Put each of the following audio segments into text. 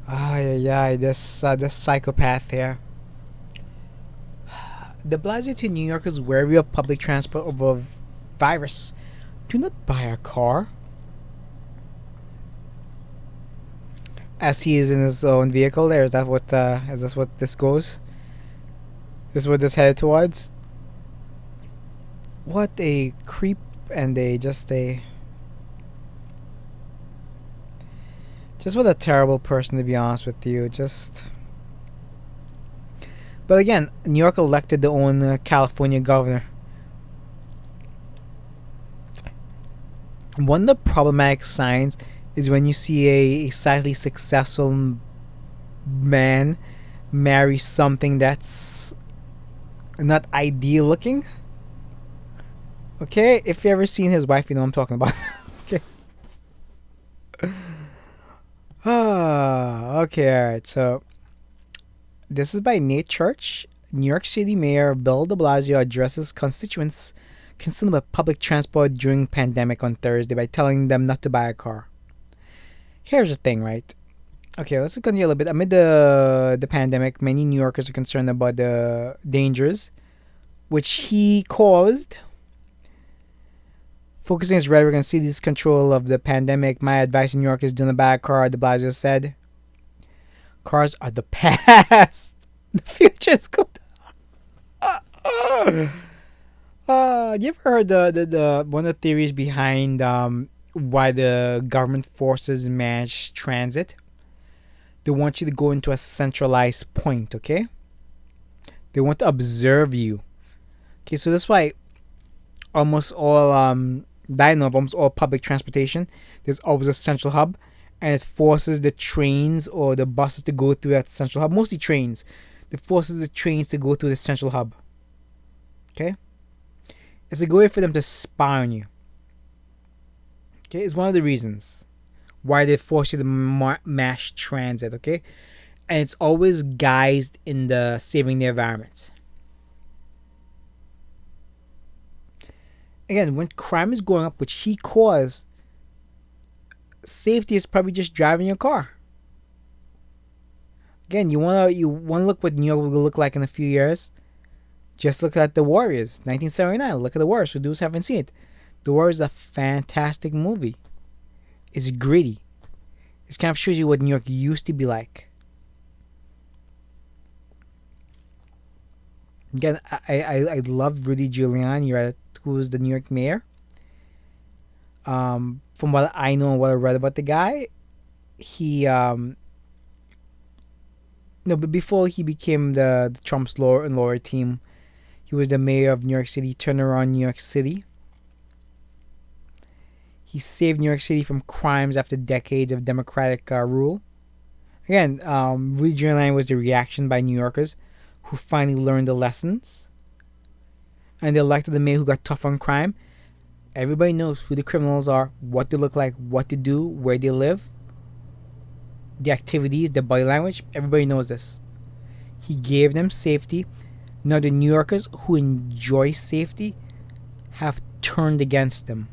Yeah, this psychopath here. De Blasio to New Yorkers wary of public transport over virus. Do not buy a car. As he is in his own vehicle there, is that what this goes? This is what this headed towards? What a creep and just what a terrible person, to be honest with you. Just but again, New York elected their own California governor. One of the problematic signs is when you see a slightly successful man marry something that's not ideal looking. Okay, if you ever seen his wife, you know what I'm talking about. Okay. Okay, alright. So this is by Nate Church. New York City Mayor Bill de Blasio addresses constituents concerned about public transport during pandemic on Thursday by telling them not to buy a car. Here's the thing, right? Okay, let's continue a little bit. Amid the pandemic, many New Yorkers are concerned about the dangers which he caused. Focusing his rhetoric on city's control of the pandemic, my advice in New York is do not buy a car, de Blasio said. Cars are the past. The future is good. You ever heard the one of the theories behind why the government forces manage transit? They want you to go into a centralized point, okay? They want to observe you. Okay, so that's why almost all that I know of, almost all public transportation, there's always a central hub, and it forces the trains or the buses to go through that central hub. Mostly trains. It forces the trains to go through the central hub. Okay, it's a good way for them to spy on you. Okay, it's one of the reasons why they force you to mash transit. Okay, and it's always guised in the saving the environment. Again, when crime is going up, which he caused, safety is probably just driving your car. Again, you wanna look what New York will look like in a few years. Just look at the Warriors, 1979. Look at the Warriors. For those who haven't seen it, the Warriors is a fantastic movie. It's gritty. It kind of shows you what New York used to be like. Again, I love Rudy Giuliani, right? Who was the New York mayor. From what I know and what I read about the guy, he no, but before he became the Trump's law and lawyer team, he was the mayor of New York City. Turned around New York City. He saved New York City from crimes after decades of Democratic rule. Again, Rudy Giuliani was the reaction by New Yorkers who finally learned the lessons, and they elected the mayor who got tough on crime. Everybody knows who the criminals are, what they look like, what to do, where they live, the activities, the body language. Everybody knows this. He gave them safety. Now the New Yorkers who enjoy safety have turned against them.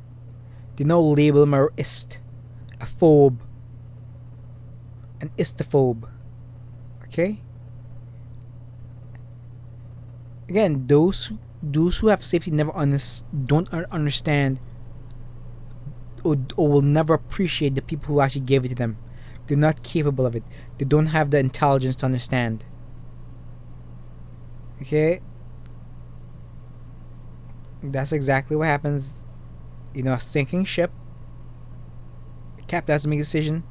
They now label him a ist, a phobe, an istophobe. Okay. Again, those who have safety never don't understand or will never appreciate the people who actually gave it to them. They're not capable of it. They don't have the intelligence to understand. Okay, that's exactly what happens. You know, a sinking ship. The captain has to make a decision.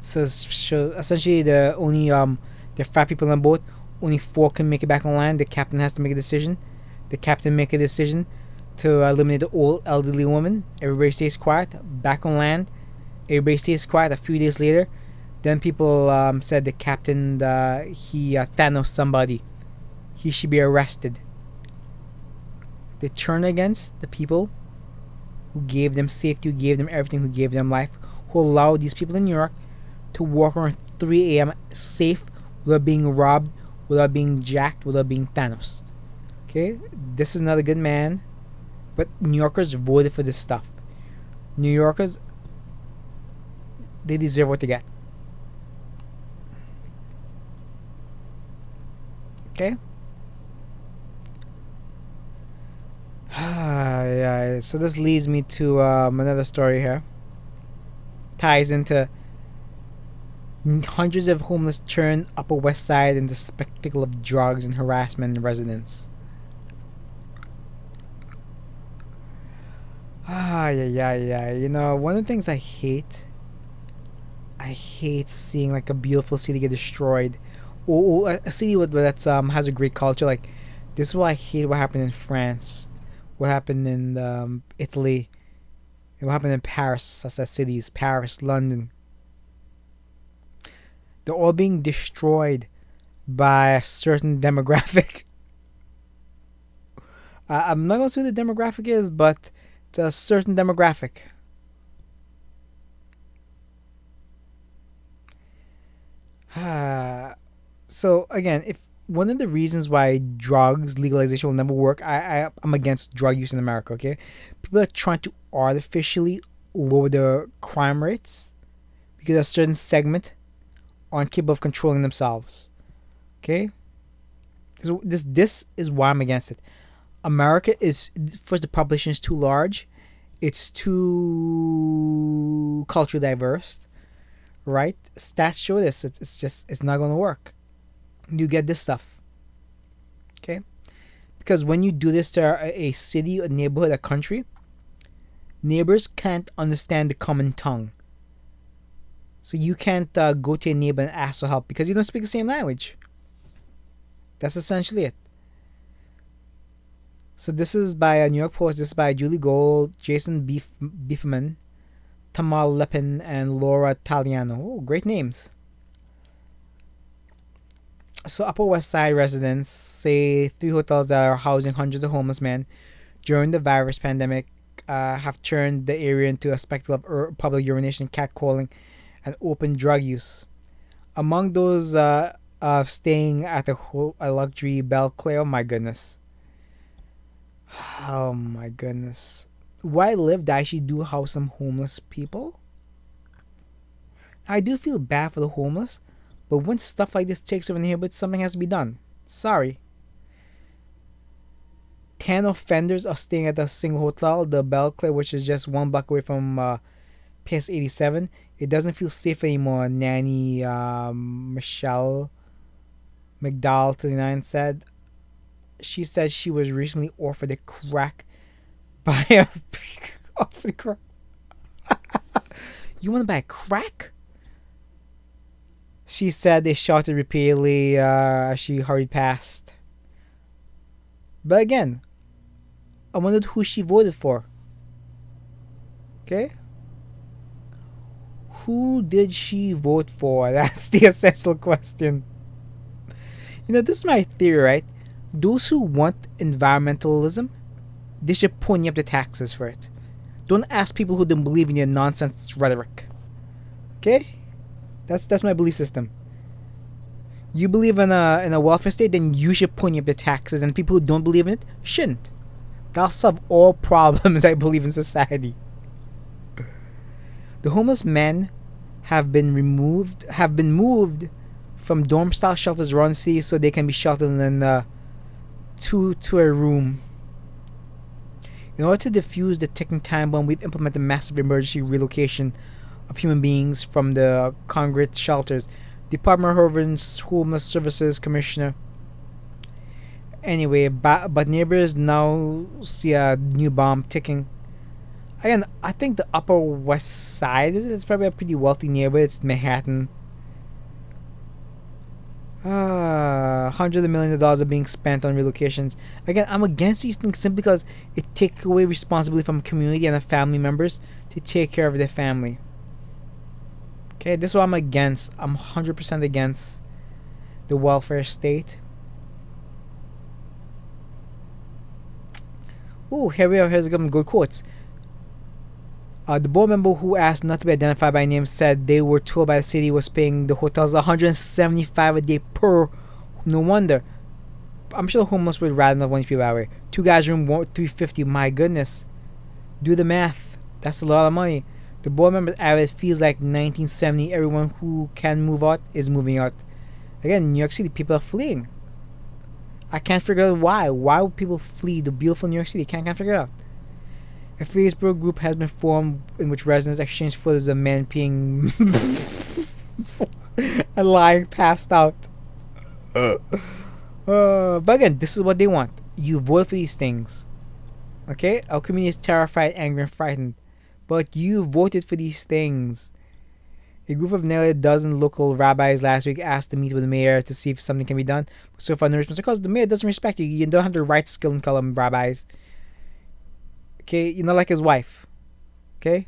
So essentially, there are five people on the boat. Only four can make it back on land. The captain has to make a decision. The captain make a decision to eliminate the old elderly woman. Everybody stays quiet. Back on land, everybody stays quiet. A few days later, then people said the captain he Thanos somebody. He should be arrested. They turn against the people who gave them safety, who gave them everything, who gave them life, who allowed these people in New York to walk around 3 a.m. safe without being robbed, without being jacked, without being Thanos. Okay, this is not a good man, but New Yorkers voted for this stuff. New Yorkers They deserve what they get. Okay. Yeah. So this leads me to another story here. Ties into hundreds of homeless turn Upper West Side into spectacle of drugs and harassment in residents. Yeah. You know, one of the things I hate seeing like a beautiful city get destroyed, or a city that's has a great culture. Like this is why I hate what happened in France, what happened in Italy, and what happened in Paris. Such as cities, Paris, London. They're all being destroyed by a certain demographic. I'm not gonna say who the demographic is, but it's a certain demographic. So again, if one of the reasons why drugs legalization will never work, I'm against drug use in America. Okay, people are trying to artificially lower the crime rates because a certain segment aren't capable of controlling themselves. Okay, this is why I'm against it. America is first the population is too large, it's too culturally diverse, right? Stats show this. It's just it's not going to work. You get this stuff, okay? Because when you do this to a city, a neighborhood, a country, neighbors can't understand the common tongue. So you can't go to a neighbor and ask for help because you don't speak the same language. That's essentially it. So this is by a New York Post. This is by Julie Gold, Jason Beefman, Tamal Lepin, and Laura Taliano. Oh, great names. So Upper West Side residents say three hotels that are housing hundreds of homeless men during the virus pandemic have turned the area into a spectacle of public urination, catcalling, and open drug use. Among those staying at a luxury Belclare, oh my goodness. Oh my goodness. Where I lived, I actually do house some homeless people. I do feel bad for the homeless, but when stuff like this takes over the neighborhood, something has to be done. Sorry. 10 offenders are staying at a single hotel, the Belclare, which is just one block away from PS 87. It doesn't feel safe anymore, Nanny Michelle McDowell 39 said. She said she was recently offered a crack by a offered crack. You want to buy a crack? She said they shouted repeatedly as she hurried past. But again, I wondered who she voted for. Okay? Who did she vote for? That's the essential question. You know, this is my theory, right? Those who want environmentalism, they should pony up the taxes for it. Don't ask people who don't believe in your nonsense rhetoric. Okay? That's my belief system. You believe in a welfare state, then you should pony up the taxes, and people who don't believe in it shouldn't. That'll solve all problems I believe in society. The homeless men have been moved from dorm style shelters around the city so they can be sheltered in to a room. In order to defuse the ticking time bomb, we've implemented massive emergency relocation of human beings from the congregate shelters. Department of Homeland's Homeless Services Commissioner. Anyway, but neighbors now see a new bomb ticking. Again, I think the Upper West Side is probably a pretty wealthy neighborhood. It's Manhattan. Hundreds of millions of dollars are being spent on relocations. Again, I'm against these things simply because it takes away responsibility from community and the family members to take care of their family. Okay, this is what I'm against. I'm 100% against the welfare state. Ooh, here we are. Here's some good quotes. The board member who asked not to be identified by name said they were told by the city was paying the hotels $175 a day per. No wonder. I'm sure the homeless would rather not want people that way. Two guys room $350. My goodness. Do the math. That's a lot of money. The board members average feels like 1970. Everyone who can move out is moving out. Again, New York City, people are fleeing. I can't figure out why. Why would people flee the beautiful New York City? Can't figure it out. A Facebook group has been formed in which residents exchange photos of men peeing and lying passed out. But again, this is what they want. You vote for these things. Okay? Our community is terrified, angry, and frightened. But you voted for these things. A group of nearly a dozen local rabbis last week asked to meet with the mayor to see if something can be done. So far, no response because the mayor doesn't respect you. You don't have the right skill and color, rabbis. Okay? You're not like his wife. Okay?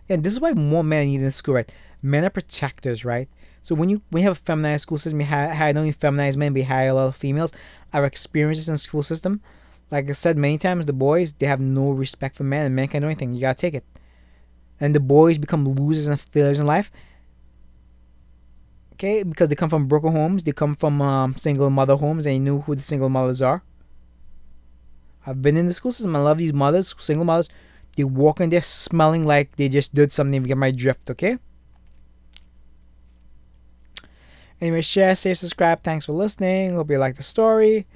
And this is why more men are needed in school, right? Men are protectors, right? So when you have a feminized school system, you hire not only feminized men, but you hire a lot of females. Our experiences in the school system, like I said many times, the boys, they have no respect for men, and men can't do anything. You gotta take it. And the boys become losers and failures in life. Okay, because they come from broken homes, they come from single mother homes, and you know who the single mothers are. I've been in the school system. I love these mothers, single mothers. They walk in there smelling like they just did something to get my drift, okay? Anyway, share, save, subscribe. Thanks for listening. Hope you liked the story.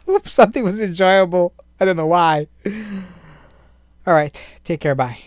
Hope something was enjoyable. I don't know why. Alright, take care. Bye.